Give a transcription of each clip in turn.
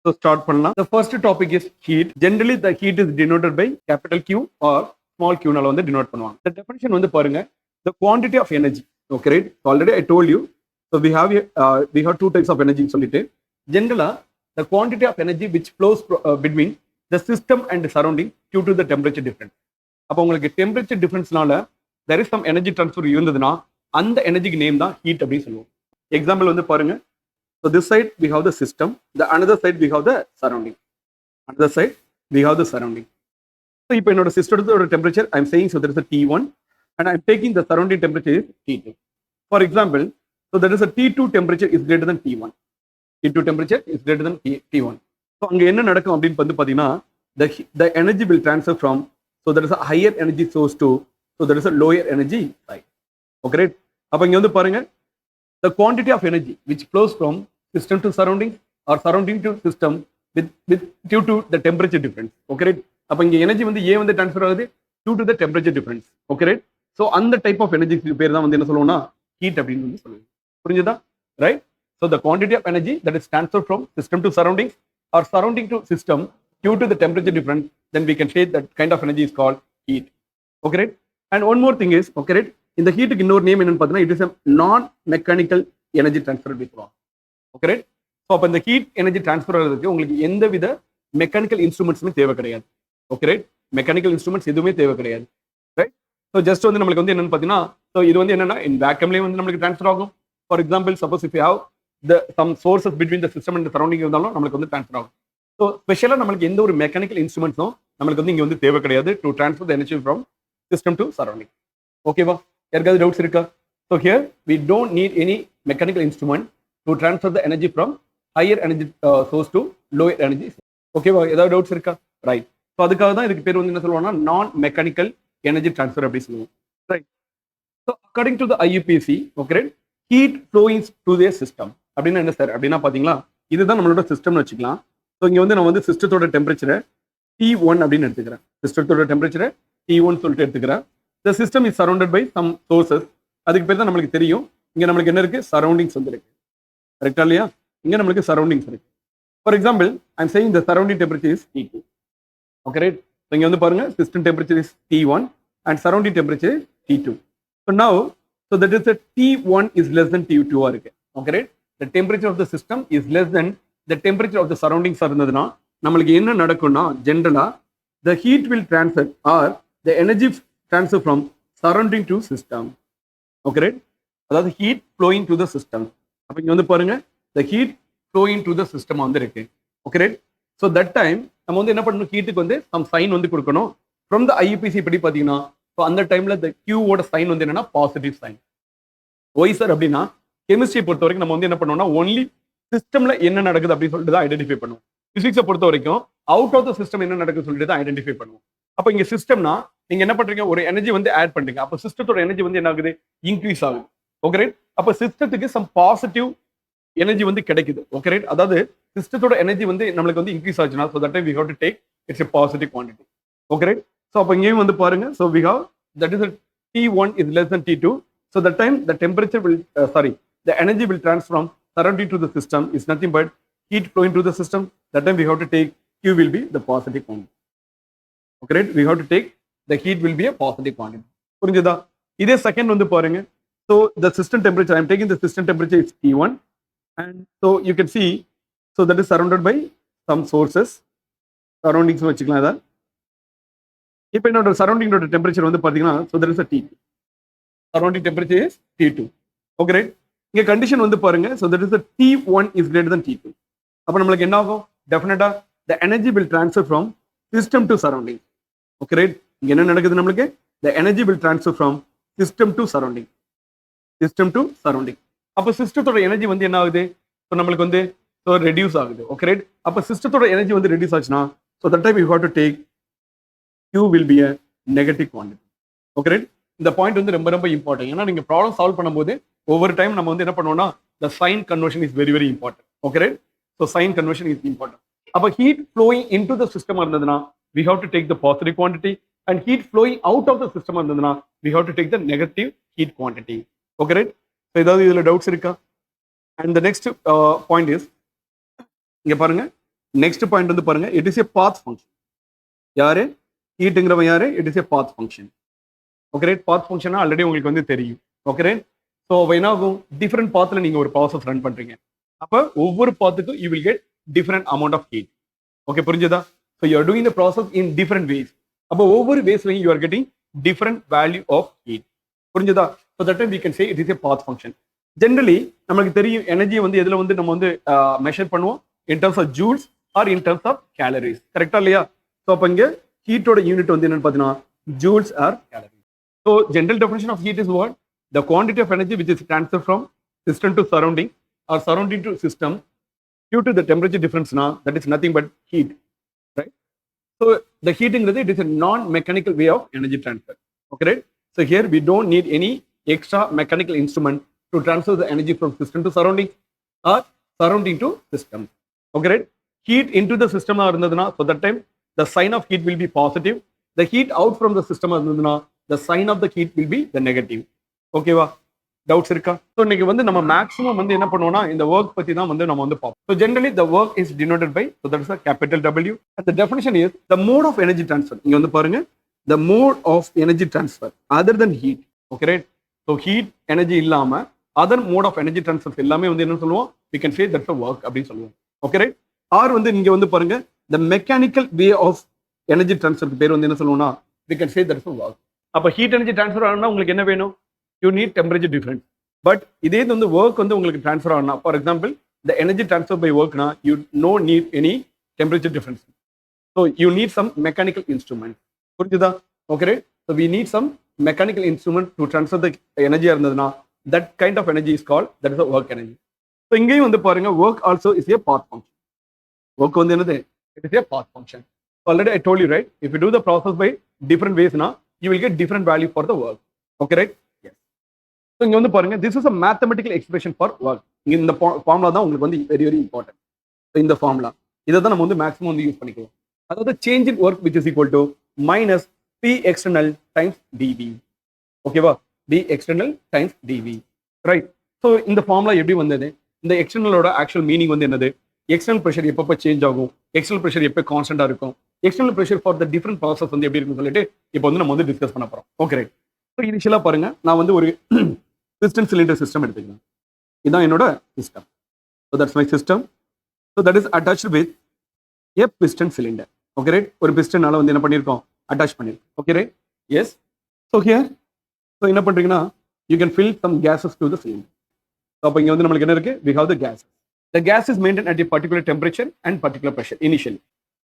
So start பண்ணலாம். The first topic is heat. Generally the heat is denoted by capital Q or small q நால வந்து denote பண்ணுவாங்க. The definition வந்து பாருங்க, the quantity of energy. Okay, right? So already I told you. So we have two types of energy சொல்லிட்டு. Generally the quantity of energy which flows between the system and the surrounding due to the temperature difference. அப்போ உங்களுக்கு temperature differenceனால there is some energy transfer இருந்ததுன்னா அந்த எனர்ஜிக்கு name தான் heat அப்படின்னு சொல்லுவோம். Example வந்து பாருங்க. So this side we have the system, the another side we have the surrounding. Another side we have the surrounding. So இப்போ என்னோட சிஸ்டத்தோட temperature I am saying, so there is a T1 and I am taking the surrounding temperature is T2. For example, so there is a T2 temperature is greater than T1. T2 temperature is greater than T1. So அங்க என்ன நடக்கும் அப்படின்னு வந்து பாத்தீங்கன்னா the energy will transfer from, so there is a higher energy source to, so there is a lower energy side. Okay, அப்ப இங்க வந்து பாருங்க, the quantity of energy which flows from system to surrounding or surrounding to system with due to the temperature difference. Okay, right? அப்ப இங்க energy வந்து ஏன் வந்து transfer ஆகுது due to the temperature difference. Okay, right? So அந்த type of energy பேர் தான் வந்து என்ன சொல்லுவோம்னா ஹீட் அப்படின்னு வந்து சொல்லுவோம். புரிஞ்சுதா? Right? So the quantity of energy that is transferred from system to surroundings or surrounding to system due to the temperature difference, then we can say that kind of energy is called heat. Okay, right? And one more thing is, okay, right? இந்த ஹீட்டுக்கு இன்னொரு name என்னன்னு பார்த்தீங்கன்னா it is நான் mechanical energy transfer அப்படின்னு சொல்லுவாங்க. Okay right? So அப்போ இந்த heat energy transfer ஆகிறதுக்கு உங்களுக்கு எந்த வித மெக்கானிக்கல் இன்ஸ்ட்ருமெண்ட்ஸுமே தேவை கிடையாது. Okay right? மெக்கானிக்கல் இன்ஸ்ட்ருமெண்ட்ஸ் எதுவுமே தேவை கிடையாது. ரைட்? ஸோ ஜஸ்ட் வந்து நம்மளுக்கு வந்து என்னன்னு பார்த்தீங்கன்னா, ஸோ இது வந்து என்னன்னா இன் வேக்கம்லேயே வந்து நம்மளுக்கு ட்ரான்ஸ்ஃபர் ஆகும். For example suppose if you have some sources between the system and surrounding இருந்தாலும் நம்மளுக்கு வந்து ட்ரான்ஸ்ஃபர் ஆகும். ஸோ ஸ்பெஷலாக நம்மளுக்கு எந்த ஒரு மெக்கானிக்கல் இன்ஸ்ட்ருமெண்ட்ஸும் நம்மளுக்கு வந்து இங்கே வந்து தேவை கிடையாது to transfer the energy from system to surrounding. ஓகேவா? யாருக்காவது டவுட்ஸ் இருக்கா? So here we don't need any mechanical instrument to transfer the energy from higher energy source to lower energy. ஓகேவா? ஏதாவது டவுட்ஸ் இருக்கா? ரைட். ஸோ அதுக்காக தான் இதுக்கு பேர் வந்து என்ன சொல்லுவாங்கன்னா நான் மெக்கானிக்கல் எனர்ஜி ட்ரான்ஸ்ஃபர் அப்படி சொல்லுவோம். Right. So according to the IUPSC, okay right, heat flowing to the system அப்படின்னா என்ன சார் அப்படின்னா பார்த்தீங்களா, இதுதான் நம்மளோட சிஸ்டம்னு வச்சுக்கலாம். ஸோ இங்கே வந்து நான் வந்து சிஸ்டத்தோட டெம்பரேச்சரை T1 அப்படின்னு எடுத்துக்கிறேன். சிஸ்டத்தோட டெம்பரேச்சரை T1 சொல்லிட்டு எடுத்துக்கிறேன். The system is surrounded by some sources. அதுக்கு பேர் தான் நம்மளுக்கு தெரியும். இங்க நம்மளுக்கு என்ன இருக்கு? சரௌண்டிங்ஸ் வந்து இருக்கு. கரெக்டா இல்லையா? இங்க நம்மளுக்கு சரௌண்டிங்ஸ் இருக்கு. For example I am saying the surrounding temperature is T2. Okay right? இங்க வந்து பாருங்க, system temperature is T1 and surrounding temperature is T2. So now, so that is the T1 is less than T2 இருக்கு. Okay right? The temperature of the system is less than the temperature of the surroundings இருந்ததுன்னா நம்மளுக்கு என்ன நடக்கும்னா ஜென்ரலா the heat will transfer or the energy transfer from surrounding to system. Okay, right? அதாவது heat flowing to the system. அப்ப இங்க வந்து பாருங்க, the heat flowing to the system வந்து இருக்கு. Okay, right? So that time நம்ம வந்து என்ன பண்ணணும், ஹீட்டுக்கு வந்து some sign வந்து கொடுக்கணும். From the IUPAC படி பாத்தீங்கன்னா, so அந்த டைம்ல the Q ஓட sign வந்து என்னன்னா பாசிட்டிவ் சைன். ஒய் சார் அப்படின்னா கெமிஸ்ட்ரியை பொறுத்த வரைக்கும் நம்ம வந்து என்ன பண்ணுவோம்னா ஒன்லி சிஸ்டம்ல என்ன நடக்குது அப்படின்னு சொல்லிட்டு தான் ஐடென்டிஃபை பண்ணுவோம். பிசிக்ஸை பொறுத்த வரைக்கும் அவுட் ஆஃப் த சிஸ்டம் என்ன நடக்குது சொல்லிட்டு தான் ஐடென்டிஃபை பண்ணுவோம். அப்ப இங்க சிஸ்டம்னா நீங்க என்ன பண்றீங்க, ஒரு எனர்ஜி வந்து ஆட் பண்றீங்க. அப்ப சிஸ்டத்தோட எனர்ஜி வந்து என்ன ஆகுது, இன்க்ரீஸ் ஆகுது. Okay right? அப்ப சிஸ்டத்துக்கு சம் பாசிட்டிவ் எனர்ஜி வந்து கிடைக்குது. Okay right? அதாவது சிஸ்டத்தோட எனர்ஜி வந்து நம்மளுக்கு வந்து இன்க்ரீஸ் ஆச்சுன்னா, so that time we have to take it's a positive quantity. Okay right? So அப்ப இங்கேயும் வந்து பாருங்க, so we have that is a T1 is less than T2. So that time the temperature will the energy will transfer from surrounding to the system is nothing but heat flowing to the system. That time we have to take Q will be the positive quantity. Okay, right? We have to take the heat will be a positive quantity. புரிஞ்சுதா? இதே second வந்து பாருங்க. So the system temperature, I am taking the system temperature is T1 and so you can see, so that is surrounded by some sources. Surroundings வச்சுக்கலாம் அத. இப்போ என்னோட சரௌண்டிங்கோட temperature வந்து பாத்தீங்கன்னா, so there is a T2. Surrounding temperature is T2. Okay, right? இங்க condition வந்து பாருங்க, so that is the T1 is greater than T2. அப்ப நம்மளுக்கு என்ன ஆகும், டெஃபினட்டா the energy will transfer from system to surrounding. Okay, right? இங்க என்ன நடக்குது நம்மளுக்கு, the energy will transfer from system to surrounding. System to surrounding. அப்ப சிஸ்டத்தோட எனர்ஜி வந்து என்ன ஆகுது, so நம்மளுக்கு வந்து so reduce ஆகுது. Okay, right? அப்ப சிஸ்டத்தோட எனர்ஜி வந்து reduce ஆச்சுன்னா, so that time you have to take Q will be a negative quantity. Okay, right? இந்த பாயிண்ட் வந்து ரொம்ப ரொம்ப இம்பார்ட்டன்ட். ஏன்னா நீங்க ப்ராப்ளம் சால்வ் பண்ணும்போது ஒவ்வொரு டைம் நம்ம வந்து என்ன பண்ணுவோம்னா the sign conversion is very very important. Okay, right? So sign conversion is important. அப்ப heat flowing into the system இருந்ததுன்னா we have to take the positive quantity and heat flowing out of the system இருந்ததுன்னா we have to take the negative heat quantity. Okay, right? So ஏதாவது இதுல doubts இருக்கா? And the next point is, இங்க பாருங்க, next point வந்து பாருங்க, it is a path function. யாரு ஹீட்டுங்கிறவன் யாரு? It is a path function. Okay right. Path ஃபங்க்ஷனா ஆல்ரெடி உங்களுக்கு வந்து தெரியும். Okay right. ஸோ என்ன ஆகும், டிஃப்ரெண்ட் பாத்தில் நீங்கள் ஒரு ப்ராசஸ் ரன் பண்ணுறீங்க. அப்போ ஒவ்வொரு பாத்துக்கும் you will get different amount of heat. Okay புரிஞ்சுதா? So you are doing the process in different ways. அப்போ ஒவ்வொரு வேஸ்லையும் you are getting different value of heat. புரிஞ்சுதா? So that time we can say it is a path function. Generally நமக்கு தெரியும் எனர்ஜியை வந்து எதில் வந்து நம்ம வந்து மெஷர் பண்ணுவோம், in terms of joules or in terms of calories. கரெக்டா இல்லையா? ஸோ அப்போ இங்கே ஹீட்டோட யூனிட் வந்து என்னன்னு பார்த்தீங்கன்னா joules or calories. So general definition of heat is what? The quantity of energy which is transferred from system to surrounding or surrounding to system due to the temperature difference now, that is nothing but heat, right? So the heating, it is a non-mechanical way of energy transfer. Okay, right? So here we don't need any extra mechanical instrument to transfer the energy from system to surrounding or surrounding to system. Okay, right? Heat into the system, so that time the sign of heat will be positive. The heat out from the system, the sign of the heat will be the negative. ஓகேவா? Doubts இருக்கா? So இன்னைக்கு வந்து நம்ம maximum வந்து என்ன பண்ணுவோம்னா இந்த work பத்தி தான் வந்து நம்ம வந்து பார்ப்போம். So generally the work is denoted by, so that is capital W. And the definition is the mode of energy transfer. இங்க வந்து பாருங்க, the mode of energy transfer other than heat. Okay right. So heat energy இல்லாம other mode of energy transfer எல்லாமே வந்து என்ன சொல்லுவோம், we can say that's a work அப்படின்னு சொல்லுவோம். Okay right. ஆர் வந்து நீங்க வந்து பாருங்க, the mechanical way of energy ட்ரான்ஸ்ஃபருக்கு பேர் வந்து என்ன சொல்லுவோம்னா we can say that's a work. அப்போ ஹீட் எனர்ஜி ட்ரான்ஸ்ஃபர் ஆகணும்னா உங்களுக்கு என்ன வேணும்? You need temperature difference. But இதே வந்து work வந்து உங்களுக்கு transfer ஆகணும். For example, the energy transfer by work na you no need any temperature difference. So you need some mechanical instrument. புரியுதா? Okay. So we need some mechanical instrument to transfer the energy இருந்ததுனா that kind of energy is called, that is the work energy. So இங்கேயும் வந்து பாருங்க, work also is a path function. Work வந்து என்னது? It is a path function. So already I told you, right? If you do the process by different ways na, you will get different value for the work. Okay, right? So இங்கே வந்து பாருங்க, this is a mathematical expression for work. இந்த formula தான் உங்களுக்கு வந்து very very important. So இந்த formula இதை தான் நம்ம வந்து மேக்ஸிமம் வந்து யூஸ் பண்ணிக்கலாம். அதாவது change in work which is equal to minus P external times dV. ஓகேவா? P external times dV, right? So இந்த ஃபார்முலா எப்படி வந்தது? இந்த எக்ஸ்டர்னலோட ஆக்சுவல் மீனிங் வந்து என்னது? எக்ஸ்டர்னல் ப்ரெஷர் எப்பப்போ சேஞ்ச் ஆகும், எக்ஸ்டர்னல் ப்ரெஷர் எப்போ கான்ஸ்டன்டா இருக்கும், external pressure for the different process வந்து எப்படி இருக்குன்னு சொல்லிட்டு இப்போ வந்து நம்ம வந்து டிஸ்கஸ் பண்ண போறோம். Okay right. ஸோ இனிஷியலாக பாருங்க, நான் வந்து ஒரு piston cylinder system எடுத்துக்கலாம். இதான் என்னோட system. So that's my system. So that is attached with a piston cylinder. Okay right? ஒரு பிஸ்டனால வந்து என்ன பண்ணிருக்கோம், அட்டாச் பண்ணிருக்கோம். Okay right? Yes. So here, so என்ன பண்றீங்கன்னா, you can fill some gases to the cylinder. So அப்ப இங்க வந்து நமக்கு என்ன இருக்கு? We have the gas. The gas is maintained at a particular temperature and particular pressure initially.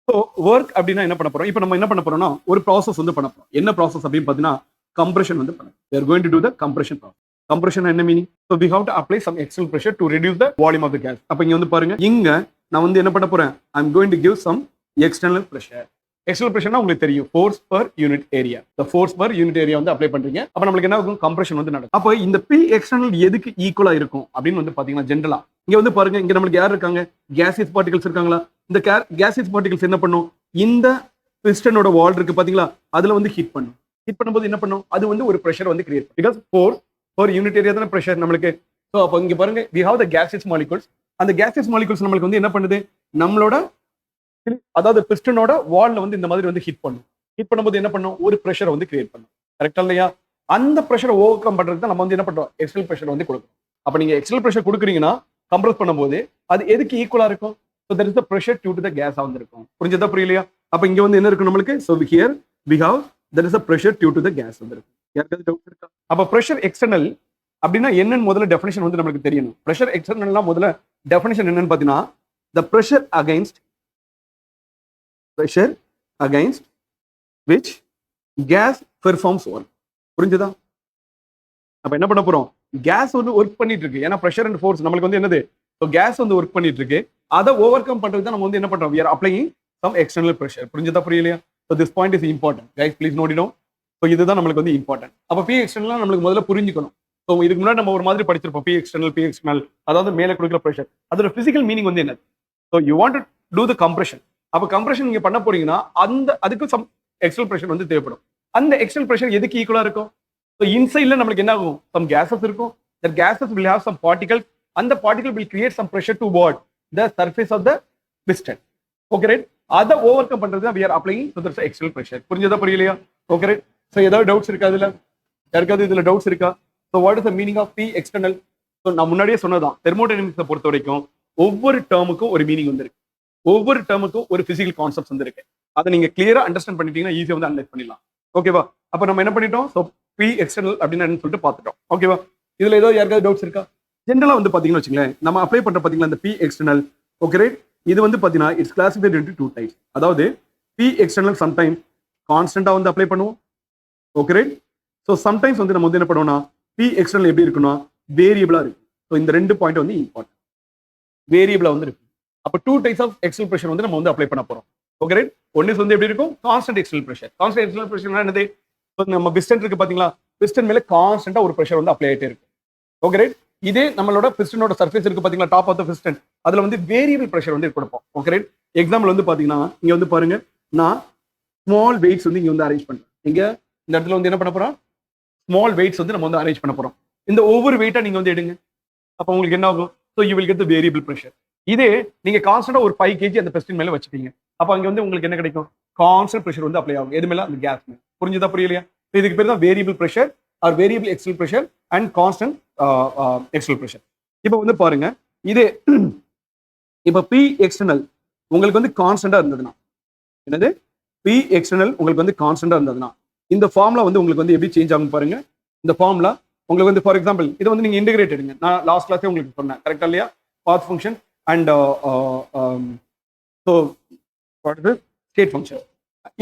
So work அப்படின்னா என்ன பண்ண போறோம்? இப்போ நம்ம என்ன பண்ண போறோம்னா ஒரு ப்ராசஸ் வந்து பண்ண போறோம். என்ன ப்ராசஸ் அப்படின்னு பார்த்தீங்கன்னா கம்ப்ரெஷன் வந்து பண்ணணும். We are going to do the compression process. Compression என்ன meaning? So we have to apply some external pressure to reduce the volume of the gas. அப்ப இங்க வந்து பாருங்க, இங்க நான் வந்து என்ன பண்ண போறேன்? I'm going to give some external pressure. External pressure உங்களுக்கு தெரியும், force per unit area. The force per unit area வந்து அப்ளை பண்றீங்க. அப்ப நமக்கு என்ன ஆகும்? கம்ப்ரெஷன் வந்து நடக்கும். அப்ப இந்த P external எதுக்கு ஈக்குவலா இருக்கும் அப்படின்னு வந்து பாத்தீங்கன்னா ஜெனரலா இங்க வந்து பாருங்க, இங்க நமக்கு யார் இருக்காங்க? gaseous particles இருக்காங்களா? இந்த gaseous particles என்ன பண்ணும்? இந்த பிஸ்டனோட வால் இருக்கு பாத்தீங்களா, அதுல வந்து ஹீட் பண்ணும். ஹீட் பண்ணும்போது என்ன பண்ணும்? அது வந்து ஒரு பிரஷர் வந்து கிரியேட் பண்ணும். Because force per unit area தான பிரஷர் நம்மளுக்கு. ஸோ அப்போ இங்க பாருங்க, we have the gaseous molecules. அந்த gaseous molecules நம்மளுக்கு வந்து என்ன பண்ணுது? நம்மளோட அதாவது பிஸ்டனோட வால்ல வந்து இந்த மாதிரி வந்து ஹீட் பண்ணும். ஹீட் பண்ணும்போது என்ன பண்ணும்? ஒரு பிரஷரை வந்து கிரியேட் பண்ணும். கரெக்டா இல்லையா? அந்த பிரஷரை ஓவர் கம் பண்றதுக்கு நம்ம வந்து என்ன பண்றோம்? எக்ஸ்டர்னல் பிரஷர் வந்து கொடுக்கணும். அப்ப நீங்க எக்ஸ்டர்னல் பிரஷர் கொடுக்குறீங்கன்னா கம்ப்ரஸ் பண்ணும்போது அது எதுக்கு ஈக்குவலா இருக்கும்? So that is the pressure due to the gas வந்து இருக்கும். புரிஞ்சதா புரியலையா? அப்ப இங்க வந்து என்ன இருக்கு நம்மளுக்கு? So here we have that is the pressure due to the gas வந்து இருக்கு. யாருக்காவது டவுட் இருக்கா? அப்ப பிரஷர் எக்ஸ்டர்னல் அப்படின்னா என்னன்னு முதல்ல டெஃபினிஷன் வந்து நமக்கு தெரியணும். பிரஷர் எக்ஸ்டர்னல்னா முதல்ல டெஃபினிஷன் என்னன்னு பாத்தீங்கன்னா the pressure against which gas performs work. புரிஞ்சதா? அப்ப என்ன பண்ண போறோம்? கேஸ் வந்து ஒர்க் பண்ணிட்டு இருக்கு. ஏன்னா பிரஷர் அண்ட் ஃபோர்ஸ் நம்மளுக்கு வந்து என்னது? ஸோ கேஸ் வந்து ஒர்க் பண்ணிட்டு இருக்கு. அதை ஓவர் கம் பண்றதுக்கு தான் நம்ம வந்து என்ன பண்றோம்? we are applying some external pressure. புரிஞ்சதா புரியலையா? So this point is important. Guys, please note it down. So இதுதான் நம்மளுக்கு வந்து இம்பார்ட்டன்ட். அப்ப P external நம்மளுக்கு முதல்ல புரிஞ்சுக்கணும். ஸோ இதுக்கு முன்னாடி நம்ம ஒரு மாதிரி படிச்சிருப்போம், P external அதாவது மேலே கொடுக்குற ப்ரெஷர். அதோட பிசிக்கல் மீனிங் வந்து என்னது? So you want to do the compression. அப்போ கம்ப்ரெஷன் நீங்க பண்ண போறீங்கன்னா அதுக்கு சம் எக்ஸ்டர்னல் ப்ரெஷர் வந்து தேவைப்படும். அந்த எக்ஸ்டர்னல் ப்ரெஷர் எதுக்கு ஈக்குவலா இருக்கும்? ஸோ இன்சைட்ல நம்மளுக்கு என்ன ஆகும்? சம் கேசஸ் இருக்கும். That cases will have some particles. அந்த particle will create some pressure to what? The surface of the piston. Okay right. அதை ஓவர் கம் பண்றது we are applying to the external pressure. புரிஞ்சதா புரியலையா? Okay right. So ஏதாவது doubts இருக்கா இதுல? யாருக்காவது இதுல டவுட்ஸ் இருக்கா? So what is the meaning of P external? So நான் முன்னாடியே சொன்னதான், தெர்மோடைனமிக்ஸை பொறுத்த வரைக்கும் ஒவ்வொரு டேர்முக்கும் ஒரு மீனிங் வந்துருக்கு, ஒவ்வொரு டேர்முக்கும் ஒரு பிசிக்கல் கான்செப்ட்ஸ் வந்துருக்கு. அதை நீங்க கிளியரா அண்டர்ஸ்டாண்ட் பண்ணிட்டீங்கன்னா ஈஸியா வந்து அனலைஸ் பண்ணிடலாம். ஓகேவா? அப்ப நம்ம என்ன பண்ணிட்டோம்? ஸோ பி எக்ஸ்டர்னல் அப்படின்னு சொல்லிட்டு பார்த்துட்டோம். ஓகேவா? இதுல ஏதாவது யாருக்காவது டவுட்ஸ் இருக்கா? ஜென்ரலா வந்து பாத்தீங்கன்னா வச்சுங்களேன், நம்ம அப்ளை பண்ற பாத்தீங்களா இந்த பி எக்ஸ்டர்னல். Okay right. இது வந்து பாத்தீங்கன்னா it's classified into two types. அதாவது பி எக்ஸ்டர்னல் சம்டைம் கான்ஸ்டன்டா வந்து அப்ளை பண்ணுவோம். Okay right. ஸோ சம்டைம்ஸ் வந்து நம்ம வந்து என்ன பண்ணுவோம்னா பி எக்ஸ்டர்னல் எப்படி இருக்குன்னா வேரியபிளா இருக்கு. ஸோ இந்த ரெண்டு பாயிண்ட் வந்து இம்பார்ட்டன்ட், வேரியபிளா வந்து இருக்கு. அப்போ two types of external pressure வந்து நம்ம வந்து அப்ளை பண்ண போறோம். Okay right. ஒன்னு வந்து எப்படி இருக்கும்? Constant external pressure. Constant external pressure என்னது? நம்ம பிஸ்டன் இருக்கு பாத்தீங்களா, பிஸ்டன் மேல கான்ஸ்டன்டா ஒரு ப்ரெஷர் வந்து அப்ளை ஆயிட்டே இருக்கு. Okay right. இதே நம்மளோட பிஸ்டனோட சர்ஃபேஸ் இருக்கு பாத்தீங்களா, டாப் ஆஃப் த பிஸ்டன், அதுல வந்து வேரியபிள் ப்ரெஷர் வந்து கொடுப்போம். Okay right. எக்ஸாம்பிள் வந்து பாத்தீங்கன்னா இங்க வந்து பாருங்க, நான் ஸ்மால் வெயிட்ஸ் வந்து இங்க வந்து அரேஞ்ச் பண்றேன். இங்க இந்த இடத்துல வந்து என்ன பண்ண போறோம்? ஸ்மால் வெயிட்ஸ் வந்து நம்ம வந்து அரேஞ்ச் பண்ண போறோம். இந்த ஒவ்வொரு வெயிட்டா நீங்க வந்து எடுங்க. அப்ப உங்களுக்கு என்ன ஆகும்? So you will get the variable pressure. இதே நீங்க கான்ஸ்டன்டா ஒரு 5 kg அந்த பிஸ்டன் மேல வச்சுப்பீங்க, அப்ப அங்க வந்து உங்களுக்கு என்ன கிடைக்கும்? கான்ஸ்டன்ட் ப்ரெஷர் வந்து அப்ளை ஆகும். எது மேல? அந்த கேஸ் மேல. புரிஞ்சுதா புரியலையா? இதுக்கு பேர் தான் variable pressure or variable external pressure and constant external pressure. இப்போ வந்து பாருங்க, இதே இப்போ பி எக்ஸ்டர்னல் உங்களுக்கு வந்து கான்ஸ்டன்டா இருந்ததுன்னா, என்னது? பி எக்ஸ்டர்னல் உங்களுக்கு வந்து கான்ஸ்டன்டா இருந்ததுன்னா இந்த ஃபார்முலா வந்து உங்களுக்கு வந்து எப்படி சேஞ்ச் ஆகும் பாருங்க. இந்த ஃபார்முலா உங்களுக்கு வந்து ஃபார் எக்ஸாம்பிள் இதை வந்து நீங்க இன்டிகிரேட் எடுங்க. நான் லாஸ்ட் கிளாஸே உங்களுக்கு சொன்னேன், கரெக்டா இல்லையா? Path function and so what is state function.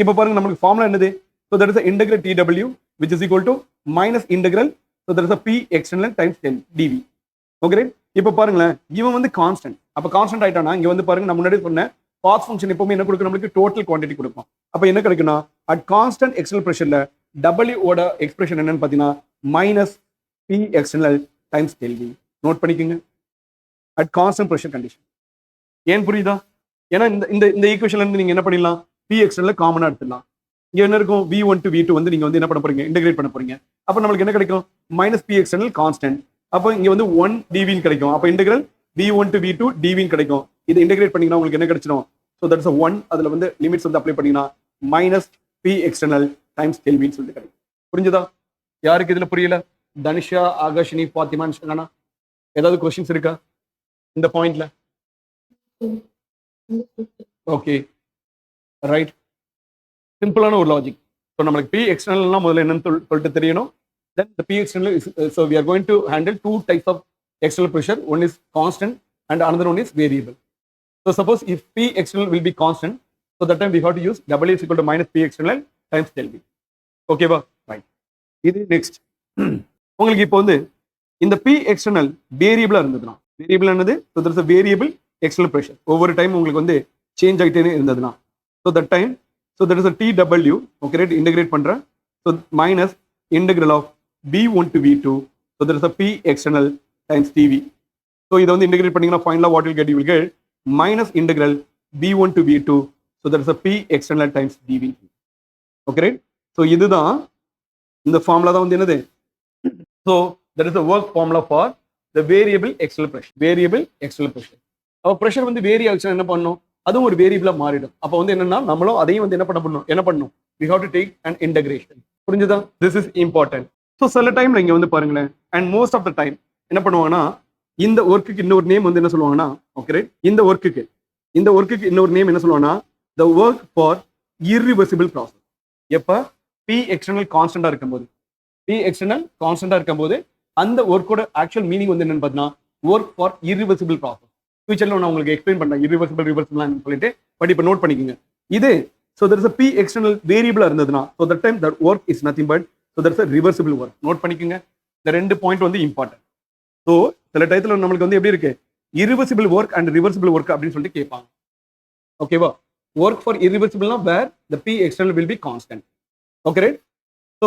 இப்போ பாருங்க நம்மளுக்கு ஃபார்முலா என்னது? So that is integral TW which is equal to minus integral, so that is a P external times 10 dV. Okay. இப்போ பாருங்களேன், இவன் வந்து கான்ஸ்டன்ட். அப்போ கான்ஸ்டன்ட் ஆயிட்டானா இங்க வந்து பாருங்க, நான் முன்னாடி சொன்னேன் பாத் ஃபங்க்ஷன் எப்பவுமே என்ன கொடுக்கும்? நம்மளுக்கு டோட்டல் குவான்டிட்டி கொடுக்கும். அப்போ என்ன கிடைக்கும்னா அட் கான்ஸ்டன்ட் எக்ஸ்டர்னல் ப்ரெஷர்ல W ஓட எக்ஸ்பிரஷன் என்னன்னு பாத்தீங்கன்னா minus P external times ΔV. Note பண்ணிக்கோங்க, அட் கான்ஸ்டன்ட் ப்ரெஷர் கண்டிஷன். ஏன் புரியுதா? ஏன்னா இந்த இந்த ஈக்குவேஷன்ல இருந்து நீங்க என்ன பண்ணிடலாம்? P external காமனா எடுத்துடலாம். இங்க என்ன இருக்கும்? V1 to V2 வந்து நீங்க வந்து என்ன பண்ண போறீங்க? இன்டெகிரேட் பண்ண போறீங்க. அப்ப நம்மளுக்கு என்ன கிடைக்கும்? Minus P external constant. அப்போ இங்க வந்து 1 dV கிடைக்கும். அப்ப integral V1 to V2 dV கிடைக்கும். இதை இன்டெகிரேட் பண்ணீங்கன்னா உங்களுக்கு என்ன கிடைச்சிடும்? So that's 1. அதுல வந்து லிமிட்ஸ் வந்து அப்ளை பண்ணீங்கன்னா minus P external times ΔV சொல்லிட்டு கிடைக்கும். புரிஞ்சுதா? யாருக்கு இதுல புரியல? தனுஷா, ஆகாஷினி, பாத்திமா, நிஷானா, ஏதாவது கொஸ்டின்ஸ் இருக்கா இந்த பாயிண்ட்ல? Okay right. சிம்பிளான ஒரு லாஜிக். ஸோ நம்மளுக்கு பி எக்ஸ்டர்னல்னா முதல்ல என்னன்னு சொல்லிட்டு தெரியணும். Then the P external is so we are going to handle two types of external pressure. One is constant and another one is variable. So suppose if P external will be constant, so that time we have to use W is equal to minus P external times ΔV. ஓகேவா? Right. இது next. உங்களுக்கு இப்போ வந்து இந்த B external வேரியபிளா இருந்ததுன்னா, variable என்னது? So that is variable external pressure. ஒவ்வொரு time உங்களுக்கு வந்து சேஞ்ச் ஆகிட்டே இருந்ததுன்னா, so that time so that is TW. Okay right. Integrate பண்றேன். So minus integral of V1 to V2, so that is P external times dV. So இதை வந்து integrate பண்ணீங்கன்னா ஃபைனலாக what will get? You will get minus integral V1 to V2, so that is P external times dV. Okay right. So இதுதான் இந்த formula தான் வந்து என்னது? So that is the work formula for the variable external pressure. Variable external pressure. அப்ப pressure வந்து vary ஆச்சுன்னா என்ன பண்ணணும்? அதுவும் ஒரு வேரியபிளா மாறிடும். அப்ப வந்து என்னன்னா நம்மளும் அதையும் வந்து என்ன பண்ணணும்? We have to take an integration. புரிஞ்சுதா? This is important. So சில டைம்ல இங்க வந்து பாருங்களேன், and most of the time என்ன பண்ணுவாங்கன்னா இந்த ஒர்க்குக்கு இன்னொரு நேம் வந்து என்ன சொல்லுவாங்கன்னா, ஓகே, இந்த ஒர்க்குக்கு இன்னொரு நேம் என்ன சொல்லுவாங்கன்னா the work for irreversible process. எப்ப P external கான்ஸ்டன்டா இருக்கும்போது, P external கான்ஸ்டன்டா இருக்கும்போது அந்த ஒர்க்கோட ஆக்சுவல் மீனிங் வந்து என்னன்னு பார்த்தீங்கன்னா ஒர்க் ஃபார் irreversible process. ஃபியூச்சர்ல நான் உங்களுக்கு எக்ஸ்பிளைன் பண்றேன் ரிவர்சிபிள் சொல்லிட்டு. பட் இப்போ நோட் பண்ணிக்கோங்க. இது so that is P external வேரியபிளா இருந்ததுன்னா, so that time that work is nothing but so that is reversible work. Note பண்ணிக்கோங்க. இந்த ரெண்டு பாயிண்ட் வந்து இம்பார்ட்டன்ட். ஸோ சில டயத்துல நம்மளுக்கு வந்து எப்படி இருக்கு? irreversible work and reversible work அப்படின்னு சொல்லிட்டு கேட்பாங்க. ஓகேவா? ஒர்க் ஃபார் irreversibleனா where the P external will be constant. Okay, right? So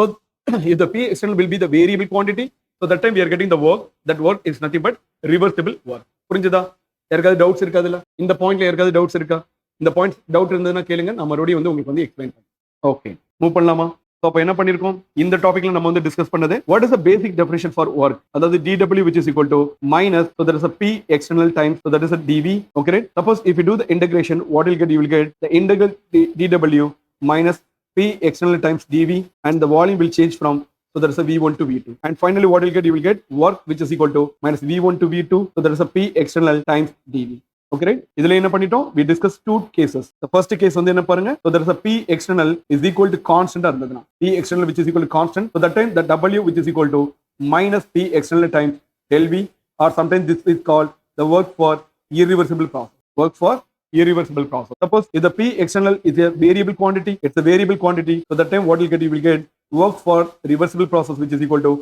if the P external will be the variable quantity, so that time we are getting the work. That work is nothing but reversible work. புரிஞ்சுதா? யாருக்காவது doubts இருக்கா? அதுல இந்த பாயிண்ட்ல யாருக்காவது doubts இருக்கா? இந்த point doubt இருந்ததுன்னா கேளுங்க, நான் மறுபடியும் வந்து உங்களுக்கு வந்து எக்ஸ்பிளைன் பண்ணுறேன். ஓகே, மூவ் பண்ணலாமா? ஸோ அப்போ என்ன பண்ணிருக்கோம் இந்த டாபிக்ல நம்ம வந்து டிஸ்கஸ் பண்ணது what is the basic definition for work, அதாவது dw which is equal to minus, so there is a p external times, so that is a dv. Okay, suppose if you do the integration, what you will get the integral dw minus p external times dv, and the volume will change from, so there is a v1 to v2, and finally what you will get work which is equal to minus v1 to v2, so there is a p external times dv. Okay, right? இதுல என்ன பண்ணிட்டோம், we discussed two cases. The first case வந்து என்ன பாருங்க, so there is a p external is equal to constant இருந்ததுனா, p external which is equal to constant, so that time the w which is equal to minus p external times lv, or sometimes this is called the work for irreversible process. Work for irreversible process. Suppose if the p external is a variable quantity, it's a variable quantity, so that time what you will get work for reversible process which is equal to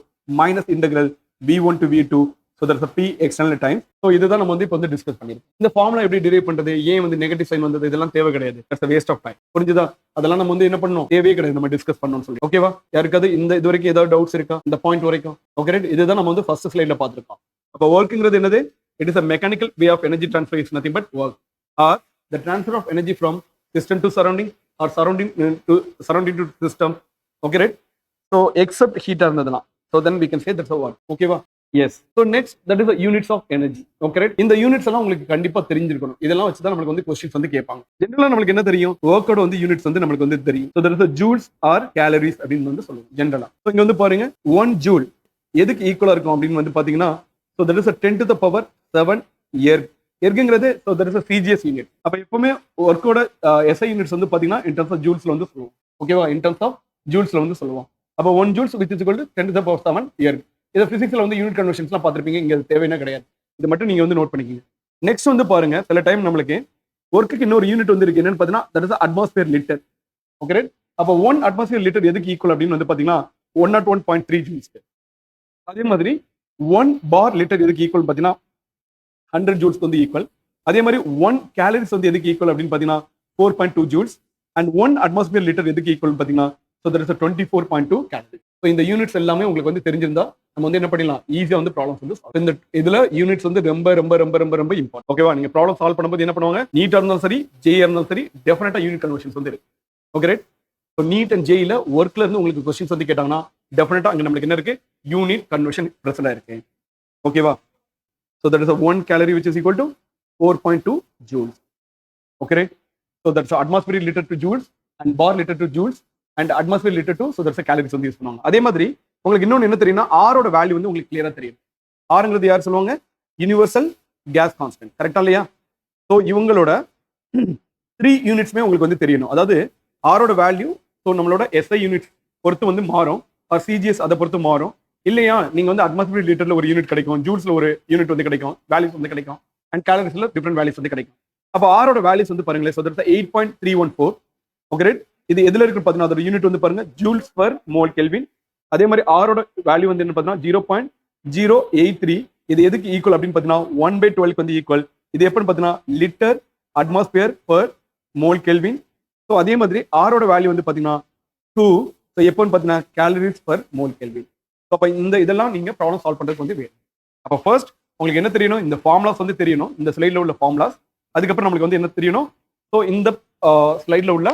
minus integral v1 to v2, so there's a p external time. So இதுதான் நம்ம வந்து இப்போ வந்து discuss பண்ணிருக்கோம். இந்த formula எப்படி drive பண்றது, ஏன் வந்து நெகட்டிவ் சைன் வந்தது, இதெல்லாம் தேவை கிடையாது. It's waste of time. புரிஞ்சுதா? அதெல்லாம் நம்ம வந்து என்ன பண்ணணும், தேவையே கிடையாது, நம்ம டிஸ்கஸ் பண்ணணும்னு சொல்லி. ஓகேவா? யாருக்காவது இந்த இது வரைக்கும் ஏதாவது டவுட்ஸ் இருக்கா இந்த பாயிண்ட் வரைக்கும்? ஓகே, இதுதான் நம்ம வந்து ஃபர்ஸ்ட் ஸ்லைட்ல பார்த்திருக்கோம். அப்போ ஒர்க்குங்கிறது என்னது? It is a mechanical way of energy transfer, is nothing but work, or the transfer of energy from system to surrounding, or surrounding to system. Okay, right? So except heat இருந்ததுனா, so then we can say that's a work. ஓகேவா? Yes. So next that is units of energy. Okay, right? இந்த units எல்லாம் உங்களுக்கு கண்டிப்பா தெரிஞ்சிருக்கணும். இதெல்லாம் வச்சு தான் நமக்கு வந்து கொஸ்டின்ஸ் வந்து கேட்பாங்க. ஜென்ரலா நம்மளுக்கு என்ன தெரியும், ஒர்க்கோட வந்து யூனிட்ஸ் வந்து நமக்கு வந்து தெரியும். So that is joules or calories அப்படின்னு வந்து சொல்லுவோம் ஜென்ரலா. ஸோ இங்க வந்து பாருங்க 1 ஜூல் எதுக்கு ஈக்குவலா இருக்கும் அப்படின்னு வந்து பாத்தீங்கன்னா, so that is 10 to the power 7 எர்க்குங்கிறது, so that is CGS unit. அப்ப எப்பவுமே ஒர்க்கோட எஸ்ஐ யூனிட்ஸ் வந்து பாத்தீங்கன்னா இன் டர்ம்ஸ் ஆஃப் ஜூல்ஸ்ல வந்து சொல்லுவோம். ஓகேவா? இன் டர்ம்ஸ் ஆஃப் ஜூல்ஸ்ல வந்து சொல்லுவோம். அப்போ 1 joules which is equal to 10 to the power 7 erg. இதை பிசிக்ஸ்ல வந்து யூனிட் கன்வர்ஷன்ஸ்லாம் பார்த்துருப்பீங்க, இங்க தேவையான கிடையாது. இது மட்டும் நீங்க வந்து நோட் பண்ணிக்கீங்க. நெக்ஸ்ட் வந்து பாருங்க, சில டைம் நம்மளுக்கு ஒர்க்குக்கு இன்னொரு யூனிட் வந்து இருக்கு. என்னன்னு பாத்தீங்கன்னா that is atmosphere litre. Okay, அப்போ 1 அட்மாஸ்பியர் லிட்டர் எதுக்கு ஈக்குவல் அப்படின்னு வந்து பாத்தீங்கன்னா 101.3 ஜூல்ஸ். அதே மாதிரி 1 பார் லிட்டர் எதுக்கு ஈக்குவல் பாத்தீங்கன்னா 100 ஜூல்ஸ் வந்து ஈக்குவல். அதே மாதிரி 1 கேலரிஸ் வந்து எதுக்கு ஈக்குவல் அப்படின்னு பாத்தீங்கன்னா 4.2 ஜூல்ஸ். அண்ட் 1 அட்மாஸ்பியர் லிட்டர் எதுக்கு ஈக்குவல் பாத்தீங்கன்னா, ஸோ தட் இஸ் 24.2 கேலரி. ஸோ இந்த யூனிட்ஸ் எல்லாமே உங்களுக்கு வந்து தெரிஞ்சிருந்தா நம்ம வந்து என்ன பண்ணிடலாம், ஈஸியா வந்து ப்ராப்ளம்ஸ் வந்து இந்த இதுல யூனிட்ஸ் வந்து ரொம்ப ரொம்ப ரொம்ப ரொம்ப ரொம்ப இம்பார்ட்டன்ட். ஓகேவா? நீங்க ப்ராப்ளம் சால்வ் பண்ணும்போது என்ன பண்ணுவாங்க, நீட்டா இருந்தாலும் சரி ஜே இருந்தாலும் சரி டெஃபினட்டா யூனிட் கன்வர்ஷன்ஸ் வந்து இருக்கு. Okay, right? ஸோ நீட் அண்ட் ஜேல ஒர்க்ல இருந்து உங்களுக்கு கொஸ்டின்ஸ் வந்து கேட்டாங்கன்னா டெஃபினட்டா அங்க நம்மளுக்கு என்ன இருக்கு, யூனிட் கன்வர்ஷன் பிரசன்ட் இருக்கு. ஓகேவா? So that is 1 calorie which is equal to 4.2 joules. Okay, right? So that's atmosphere litre to joules and bar litre to joules and atmosphere litre to, so that's calories வந்து use பண்ணுவாங்க. அதே மாதிரி உங்களுக்கு இன்னொன்று என்ன தெரியும்னா, ஆரோட வேல்யூ வந்து உங்களுக்கு கிளியரா தெரியும். ஆறுங்கிறது யார் சொல்லுவாங்க, யூனிவர்சல் கேஸ் கான்ஸ்டன்ட். கரெக்டா இல்லையா? ஸோ இவங்களோட 3 யூனிட்ஸ்மே உங்களுக்கு வந்து தெரியணும். அதாவது ஆரோட வேல்யூ, ஸோ நம்மளோட எஸ்ஐ யூனிட் பொறுத்து வந்து மாறும், ஆர் சிஜிஎஸ் அதை பொறுத்து மாறும். இல்லையா நீங்க வந்து அட்மாஸ்பியர் லிட்டர்ல ஒரு யூனிட் கிடைக்கும், ஜூல்ஸ்ல ஒரு யூனிட் வந்து கிடைக்கும், வேல்யூஸ் வந்து கிடைக்கும், அண்ட் கேலரிஸ்ல டிஃப்ரெண்ட் வேல்யூஸ் வந்து கிடைக்கும். அப்போ ஆரோட வேல்யூஸ் வந்து பாருங்களேன், ஸோ தட்ஸ் 8.314. Okay, right? இது எதுல இருக்கு பாத்தீங்கன்னா அதோட யூனிட் வந்து பாருங்க ஜூல்ஸ் பர் மோல் கெல்வின். அதே மாதிரி ஆரோட வேல்யூ வந்து என்ன பார்த்தீங்கன்னா 0.083. இது எதுக்கு ஈக்குவல் அப்படின்னு பார்த்தீங்கன்னா 1/12 வந்து ஈக்குவல். இது எப்படின்னு பார்த்தீங்கன்னா litre atmosphere per mole kelvin. So அதே மாதிரி ஆரோட வேல்யூ வந்து பார்த்தீங்கன்னா 2. ஸோ எப்போன்னு பார்த்தீங்கன்னா calories per mole kelvin. So அப்போ இந்த இதெல்லாம் நீங்க ப்ராப்ளம் சால்வ் பண்றதுக்கு வந்து வேணும். அப்போ ஃபர்ஸ்ட் உங்களுக்கு என்ன தெரியணும், இந்த ஃபார்முலாஸ் வந்து தெரியணும், இந்த ஸ்லைட்ல உள்ள ஃபார்முலாஸ். அதுக்கப்புறம் நம்மளுக்கு வந்து என்ன தெரியணும், ஸோ இந்த ஸ்லைட்ல உள்ள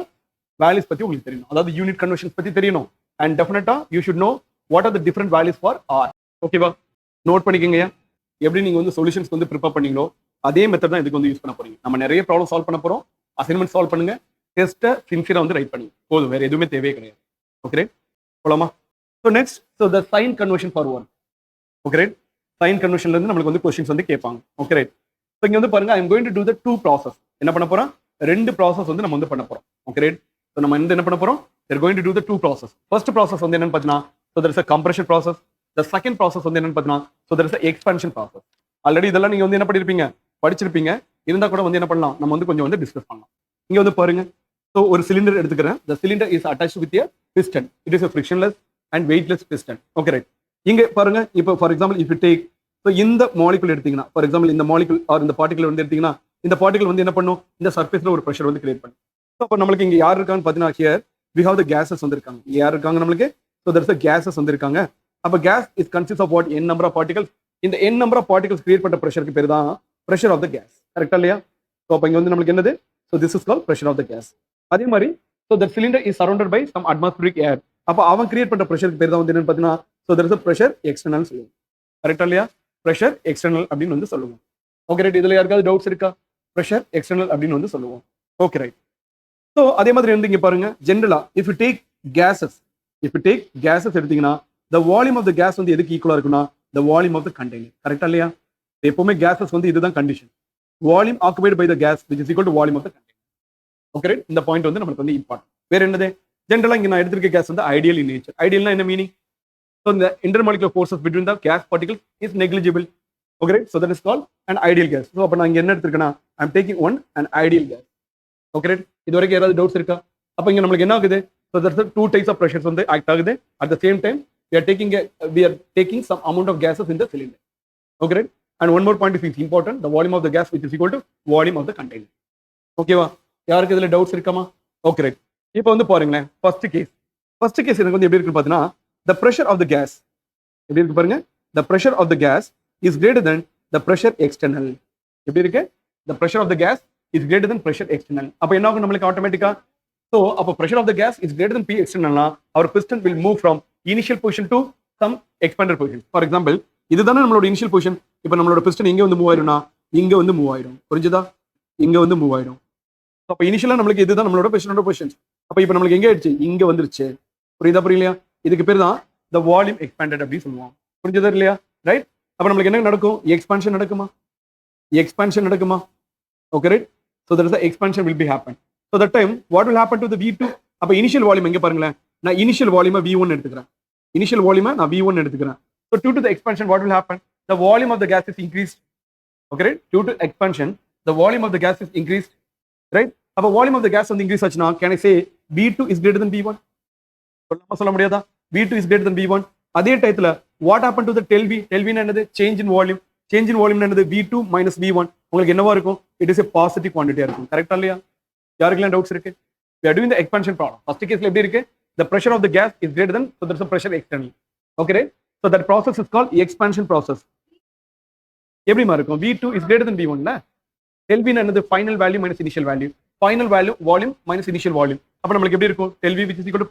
வேல்யூஸ் பத்தி உங்களுக்கு தெரியணும், அதாவது யூனிட் கன்வர்ஷன்ஸ் பத்தி தெரியணும். And definitely you should know what are the different values for R. ஓகேவா? நோட் பண்ணிக்கங்க. எப்படி நீங்க வந்து சொல்யூஷன்ஸ் வந்து ப்ரிப்பேர் பண்ணீங்களோ அதே மெத்தட் தான் இதுக்கு வந்து யூஸ் பண்ண போறீங்க. நம்ம நிறைய ப்ராப்ளம் சால்வ் பண்ண போறோம், அசைன்மெண்ட் சால்வ் பண்ணுங்க, டெஸ்ட்டை சின்சியரா வந்து ரைட் பண்ணுங்க, போதும், வேற எதுவுமே தேவையே கிடையாது. ஓகே, போலாமா? So next, so the sign conversion for work. Okay, sign கன்வர்ஷன்ல இருந்து நம்மளுக்கு வந்து கொஸ்டின்ஸ் வந்து கேட்பாங்க. Okay, right? ஸோ இங்க வந்து பாருங்க, I am going to to the 2 process. என்ன பண்ண போறோம், 2 ப்ராசஸ் வந்து நம்ம வந்து பண்ண போறோம். Okay, right? ஸோ நம்ம என்ன பண்ண போறோம், they're going to do the 2 process. First process வந்து என்னன்னு பார்த்தீங்கன்னா, so there is a compression process. The second process வந்து என்னன்னு பார்த்தீங்கன்னா, so there is a expansion process. Already இதெல்லாம் நீங்க வந்து என்ன பண்ணிருப்பீங்க, படிச்சிருப்பீங்க. இருந்தா கூட வந்து என்ன பண்ணலாம், நம்ம வந்து கொஞ்சம் வந்து டிஸ்கஸ் பண்ணலாம். இங்க வந்து பாருங்க, ஸோ ஒரு சிலிண்டர் எடுத்துக்கிறேன். the cylinder is attached with a piston. It is a frictionless and weightless piston. Okay, right? இங்க பாருங்க, இப்போ for example if you take, so இந்த மாலிகுல் எடுத்தீங்கன்னா, ஃபார் எக்ஸாம்பிள் இந்த மாலிகுல் ஆர் இந்த பார்ட்டிகல் வந்து எடுத்தீங்கன்னா, இந்த பார்ட்டிகல் வந்து என்ன பண்ணும், இந்த சர்ஃபேஸ்ல ஒரு ப்ரெஷர் வந்து கிரியேட் பண்ணும். ஸோ அப்போ நம்மளுக்கு இங்க யார் இருக்கான்னு பார்த்தீங்கன்னா, here we have the gases வந்திருக்காங்க. யார் இருக்காங்க நம்மளுக்கு, so there is a gases வந்திருக்காங்க. அப்போ gas is consist of what, n number of particles. இந்த n number of particles கிரியேட் பண்ண ப்ரெஷருக்கு பேர் தான் ப்ரெஷர் ஆஃப் த கேஸ். கரெக்டா இல்லையா? ஸோ அப்போ இங்க வந்து நம்மளுக்கு என்னது, so this is call pressure of the gas. அதே மாதிரி so that cylinder is surrounded by some atmospheric air. அப்போ அவன் கிரியேட் பண்ற ப்ரெஷருக்கு பேர் தான் வந்து என்னன்னு பார்த்தீங்கன்னா so that is pressure external சொல்லுவோம். கரெக்டா இல்லையா? ப்ரெஷர் எக்ஸ்டர்னல் அப்படின்னு வந்து சொல்லுவோம். Okay right. இதுல யாருக்காவது டவுட்ஸ் இருக்கா? ப்ரெஷர் எக்ஸ்டர்னல் அப்படின்னு வந்து சொல்லுவோம். Okay right. ஸோ அதே மாதிரி வந்து இங்க பாருங்க, ஜென்ரலா இஃப் யூ டேக் கேசஸ் எடுத்தீங்கன்னா the volume of the gas வந்து எதுக்கு ஈக்குவலா இருக்குன்னா the volume of the container. கரெக்டா இல்லையா? எப்பவுமே கேசஸ் வந்து இதுதான் condition. Volume occupied by the gas which is equal to volume of the container. Okay right. இந்த பாயிண்ட் வந்து நமக்கு வந்து இம்பார்ட்டன்ட். வேற என்னது? ஜென்ரலா இங்க நான் எடுத்திருக்க கேஸ் வந்து ஐடியல் இன் நேச்சர். ஐடியல்னா என்ன மீனிங்? ஸோ இந்த intermolecular forces between the gas particles is negligible. Okay right. So that is called an ideal gas. So அப்போ நான் இங்க என்ன எடுத்திருக்கேன்னா I am taking an ideal gas. Okay right. இது வரைக்கும் யாராவது டவுட்ஸ் இருக்கா? அப்போ இங்க நம்மளுக்கு என்ன ஆகுது? So that's two types of pressures வந்து ஆக்ட் ஆகுது. At the same time we are taking some amount of gases in the cylinder. Okay right? And one more point is important, the volume of the gas which is equal to volume of the container. Okay வா? யாருக்கு இதுல doubts இருக்காமா? Okay right. இப்போ வந்து பாருங்களேன், first case எனக்கு வந்து எப்படி இருக்குன்னு பார்த்தீங்கன்னா the pressure of the gas எப்படி இருக்கு பாருங்க, the pressure of the gas is greater than the pressure external. எப்படி இருக்கு? the pressure of the gas is greater than pressure external. அப்போ என்ன ஆகும் நம்மளுக்கு ஆட்டோமேட்டிக்கா? ஸோ அப்போ pressure of the gas is greater than P external, our piston will move from initial position to some expanded position. For example, இதுதானே நம்மளோட initial position. இப்போ நம்மளோட பிஸ்டன் எங்க வந்து மூவ் ஆயிரும்னா இங்க வந்து மூவ் ஆயிடும். புரிஞ்சுதா? இங்க வந்து மூவ் ஆயிடும். அப்போ இனிஷியலா நம்மளுக்கு இதுதான் நம்மளோட பிஸ்டனோட பொசிஷன். அப்போ இப்போ நம்மளுக்கு எங்க ஆயிடுச்சு? இங்க வந்துருச்சு. புரியுதா? இதுக்கு பேர் தான் the volume expanded அப்படி சொல்லுவோம். புரிஞ்சதா இல்லையா? ரைட். அப்போ நம்மளுக்கு என்ன நடக்கும்? எக்ஸ்பான்ஷன் நடக்குமா? Okay right. So that is the expansion will be happen. So that time what will happen to the V2? அப்போ இனிஷியல் வால்யூம் எங்க பாருங்களேன், நான் இனிஷியல் வால்யூமை V1 எடுத்துக்கிறேன். So due to the expansion, what will happen? The volume of the gas is increased. Okay, right? Due to expansion, the volume of the gas is increased. Right? அப்போ volume of the gas வந்து increase ஆச்சுன்னா, can I say V2 is greater than V1? சொல்ல முடியாதா? V2 is greater than V1. அதே டயத்துல what happened to the del V? Del V என்னது? Change in volume என்னது? V2 minus V1. உங்களுக்கு என்னவா இருக்கும்? It is a positive quantity இருக்கும். கரெக்டா இல்லையா? யாருக்கெல்லாம் டவுட்ஸ் இருக்கு? We are doing the expansion problem. First கேஸ்ல எப்படி இருக்கு? The pressure of the gas is greater than, so there's a pressure external. Okay, right? So that process is called expansion process. எப்படிமா இருக்கும்? V2 is greater than V1 ல del V என்னது? final value minus initial value. Final value volume minus initial volume. அப்ப நமக்கு எப்படி இருக்கும்? del V which is equal to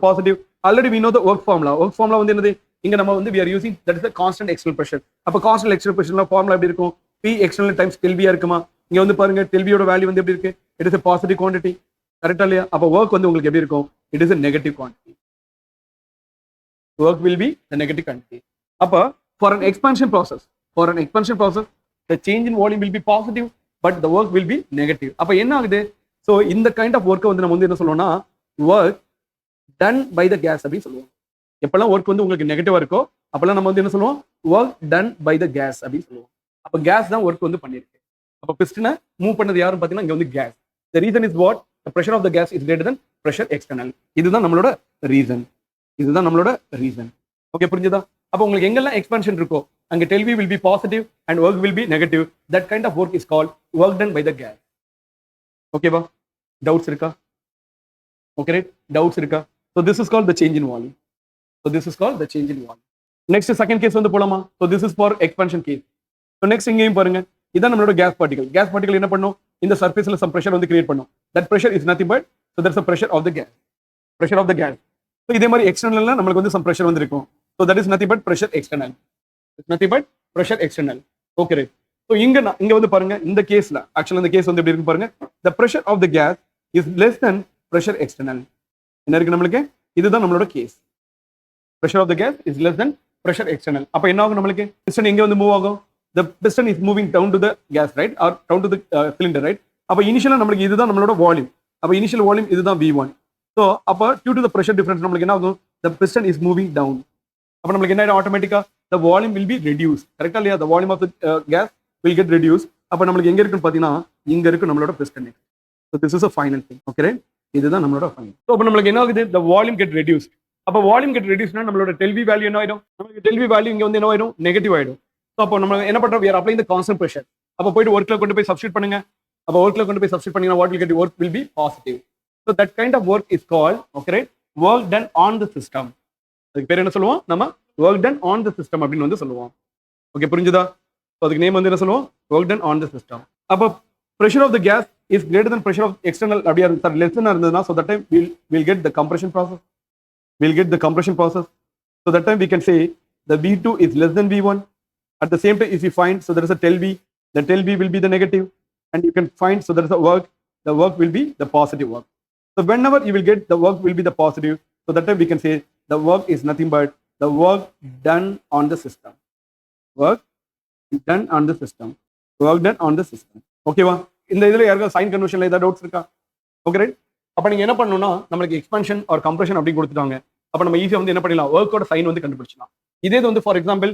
positive. Already we know the work formula. Work formula வந்து என்னது? இங்க நம்ம வந்து we are using, that is the constant external pressure. அப்ப constant external pressure formula எப்படி இருக்கும்? P external times del V இருக்குமா? இங்க வந்து பாருங்க del V ஓட வேல்யூ வந்து எப்படி இருக்கு? It is a positive quantity. கரெக்டா இல்லையா? அப்ப work வந்து உங்களுக்கு எப்படி இருக்கும்? It is a negative quantity. Work will be the negative quantity. அப்ப for an expansion process, the change in volume will be positive, but the work will be negative. அப்ப என்ன ஆகுது? So இந்த kind of work வந்து நம்ம வந்து என்ன சொல்லுவோம்னா work done by the gas அப்படி சொல்லுவோம். எப்பெல்லாம் work வந்து உங்களுக்கு நெகட்டிவா இருக்கோ அப்பெல்லாம் நம்ம வந்து என்ன சொல்லுவோம்? work done by the gas அப்படி சொல்லுவோம். அப்ப gas தான் work வந்து பண்ணிருக்கு. அப்ப பிஸ்டனை மூவ் பண்ணது யாரும் பாத்தீங்கன்னா இங்க வந்து gas. The reason is what? The pressure of the gas is greater than pressure external. இதுதான் நம்மளோட ரீசன். ஓகே, புரிஞ்சுதா? அப்போ உங்களுக்கு எங்கெல்லாம் எக்ஸ்பான்ஷன் இருக்கோ அங்க del V will be positive and work will be negative. That kind of work is called work done by the gas. ஓகேவா? Doubts இருக்கா? Okay right. டவுட்ஸ் இருக்கா? So this is called the change in volume. Next second case வந்து போலாமா? So this is for expansion case. So next இங்கேயும் பாருங்க, இதான் நம்மளோட case particle என்ன பண்ணும்? இந்த சர்ஃபேஸ்ல some pressure வந்து கிரியேட் பண்ணும். That pressure is nothing but, so there's a pressure of the gas. So இதே மாதிரி எக்ஸ்டர்னல்ல நமக்கு வந்து some pressure வந்து இருக்கும். So that is nothing but pressure external. Okay right. So இங்க வந்து பாருங்க, இந்த கேஸ்ல ஆக்சுவலா இந்த கேஸ் வந்து எப்படி இருக்கு பாருங்க. The pressure of the gas is less than pressure external. என்ன இருக்கு நம்மளுக்கு? இதுதான் நம்மளோட case. Pressure of the gas is less than pressure external. அப்ப என்ன ஆகும் நம்மளுக்கு? piston எங்க வந்து மூவ் ஆகும்? The piston is moving down to the gas, right? Or down to the cylinder, right? அப்ப இனிஷியலா நம்மளுக்கு இதுதான் நம்மளோட வால்யூம். அப்ப இனிஷியல் வால்யூம் இதுதான் V1. So அப்ப due to the pressure difference நம்மளுக்கு என்ன ஆகும்? The piston is moving down. அப்ப நம்மளுக்கு என்ன ஆயிடும்? ஆட்டோமேட்டிக்கா the volume will be reduced. கரெக்ட்டா இல்லையா? The volume of the gas will get reduced. அப்ப நம்மளுக்கு எங்க இருக்குன்னு பாத்தீங்கன்னா இங்க இருக்கு நம்மளோட piston. So this is a final thing. Okay, right? இதுதான் நம்மளோட ஃபைனல். So அப்ப நம்மளுக்கு என்ன ஆகுது? The volume get reduced. அப்ப வால்யூம் கெட் ரெடியூஸ்னா நம்மளோட del V வேல்யூ என்ன ஆயிடும்? நமக்கு del V வேல்யூ இங்க வந்து என்ன ஆயிடும்? நெகட்டிவ் ஆயிடும். ஸோ அப்போ நம்ம என்ன பண்றோம்? we are applying the constant pressure. அப்போ போயிட்டு ஒர்க்ல கொண்டு போய் சப்ஸ்டிட் பண்ணுங்க. அப்போ ஒர்க்ல கொண்டு போய் சப்ஸ்டிட் பண்ணீங்கன்னா what will get work will be positive. So that kind of work is called, okay right, work done on the system. அதுக்கு பேர் என்ன சொல்லுவோம்? நம்ம work done on the system அப்படின்னு வந்து சொல்லுவோம். ஓகே, புரிஞ்சுதா? ஸோ அதுக்கு நேம் வந்து என்ன சொல்லுவோம்? work done on the system. அப்போ pressure of the gas is greater than pressure of external less than இருந்ததுனா so that time we'll get the compression process. So that time we can say the V2 is less than V1. At the same time, if you find, so there is a del V, the del V will be the negative, and you can find, so there is a work, the work will be the positive work. So whenever you will get the work will be the positive, so that time we can say the work is nothing but the work done on the system. Work done on the system. Work done on the system. Okay வா? இந்த இதுல யாருக்கா sign கன்வர்ஷன்ல ஏதாவது doubts இருக்கா? Okay right. அப்ப நீங்க என்ன பண்ணணும்னா நமக்கு எக்ஸ்பான்ஷன் ஆர் கம்ப்ரஷன் அப்படி கொடுத்துட்டாங்க. அப்ப நம்ம ஈஸியா வந்து என்ன பண்ணலாம்? ஒர்க்கோட சைன் வந்து கண்டுபிடிச்சலாம். இதே இது வந்து ஃபார் எக்ஸாம்பிள்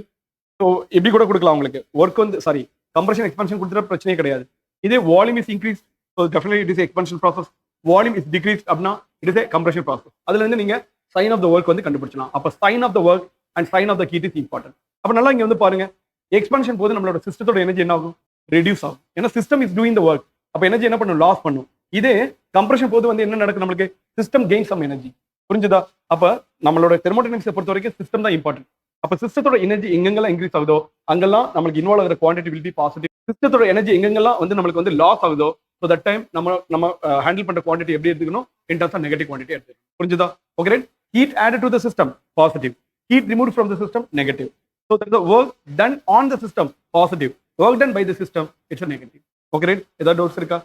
ஸோ எப்படி கூட கொடுக்கலாம் உங்களுக்கு ஒர்க் வந்து சாரி கம்ப்ரஷன் எக்ஸ்பான்ஷன் கொடுத்துற பிரச்சனையே கிடையாது. இதே volume is increase, so definitely it is expansion process. Volume is decrease அப்படின்னா it is a compression process. அதுல இருந்து நீங்க சைன் ஆஃப் த ஒர்க் வந்து கண்டுபிடிச்சலாம். அப்ப sign of the work and sign of the heat is important. அப்ப நல்லா இங்க வந்து பாருங்க எக்ஸ்பான்ஷன் போது நம்மளோட சிஸ்டத்தோட எனர்ஜி என்ன ஆகும்? ரெடியூஸ் ஆகும். ஏன்னா system is doing the work. அப்ப எனர்ஜி என்ன பண்ணும்? லாஸ் பண்ணும். இதே கம்ப்ரஷன் போது வந்து என்ன நடக்கும்? நம்மளுக்கு சிஸ்டம் கெயின் சம் எனர்ஜி. புரிஞ்சுதா? அப்ப நம்மளோட தெர்மோடைனமிக்ஸை பொறுத்த வரைக்கும் சிஸ்டம் தான் இம்பார்ட்டன்ட். அப்ப சிஸ்டத்தோட எனர்ஜி எங்கெங்கெல்லாம் இன்க்ரீஸ் ஆகுதோ அங்கெல்லாம் நம்மளுக்கு இன்வால்வ் ஆகிற குவான்டிட்டி வில் பி பாசிட்டிவ். சிஸ்டத்தோட எனர்ஜி எங்கெங்கெல்லாம் வந்து நம்மளுக்கு வந்து லாஸ் ஆகுதோ ஸோ தட் டைம் நம்ம ஹேண்டில் பண்ற குவான்டிட்டி எப்படி எடுத்துக்கணும்? In terms of negative quantity எடுத்துக்கணும். புரிஞ்சுதா? Okay right. Heat added to the system positive, heat remove from the system negative. So that the work done on the system positive, work done by the system it's a negative. Okay right. ஏதாவது doubts இருக்கா?